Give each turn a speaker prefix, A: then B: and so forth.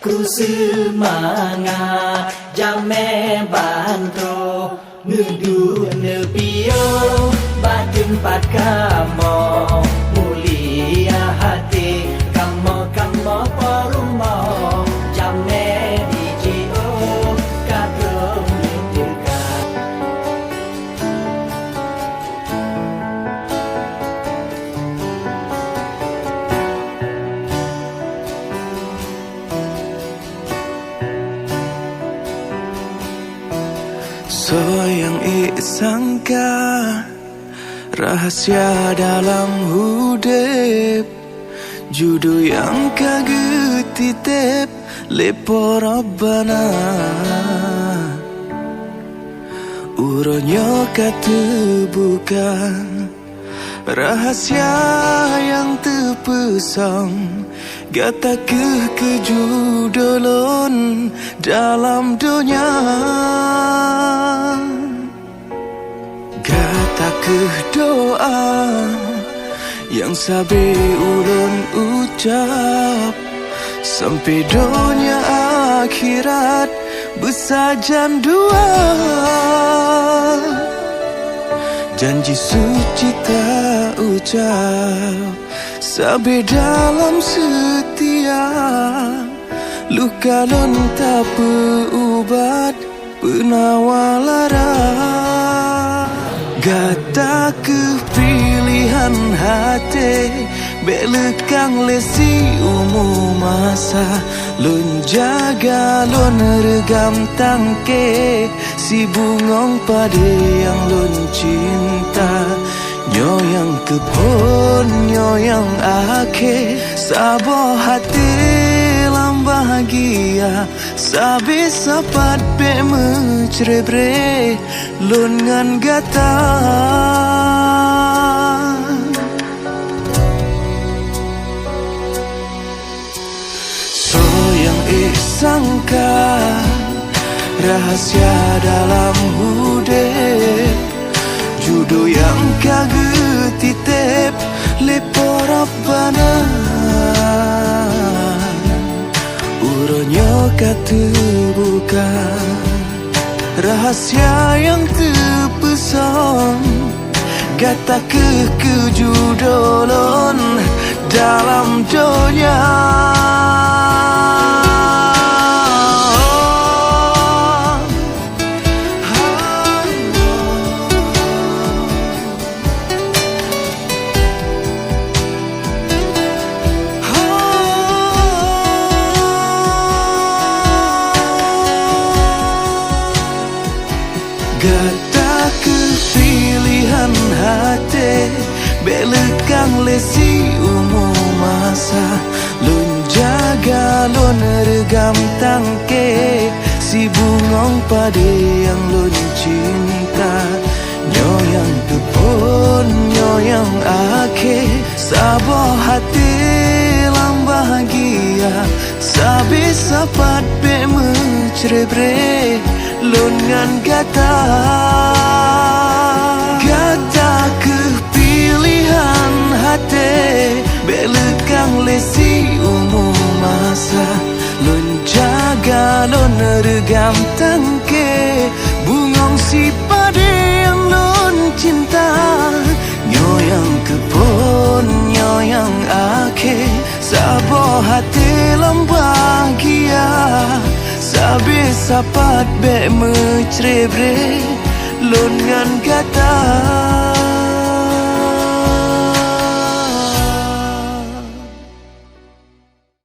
A: Ku semangat jame bantro nudu nepio batempat kamu mulia hati kamu porumo jame dijio kagum dekat.
B: So yang sangka rahasia dalam hudep judo yang kaget titip lepo Rabbana uronyo kata bukan rahasia yang terpesong gata kejudolon dalam dunia gata doa yang sabi ulun ucap sampai dunia akhirat besajan dua janji suci tak ucap sabi dalam setia luka lon tak berubat penawalara gata kepilihan hati belekang lesi umum masa lun jaga lun regam tangke si bungong pada yang lun cinta nyoyang kepon nyoyang ake sabo hati lam bahagia sabi sapat be mencerebre lun ngan gata so yang sangka rahasia dalam hudep judo yang kaget titip lepo Rabbana uronyo kata bukan rahasia yang terpesong gata kejudolon dalam dunia gata kepilihan hati belekang lesi umum masa lun jaga lun regam tangke si bungong pada yang lun cinta nyoyang tepon nyoyang ake sabo hati lam bahagia sabi sapat be mencerebre lungan gata kepilihan hati belekang lesi umum masa lun jaga lun regam tangke bungong si pade yang lun cinta nyoyang kepon nyoyang ake sabo hati lam bahagia sabi sapat be mencerebre lun ngan gata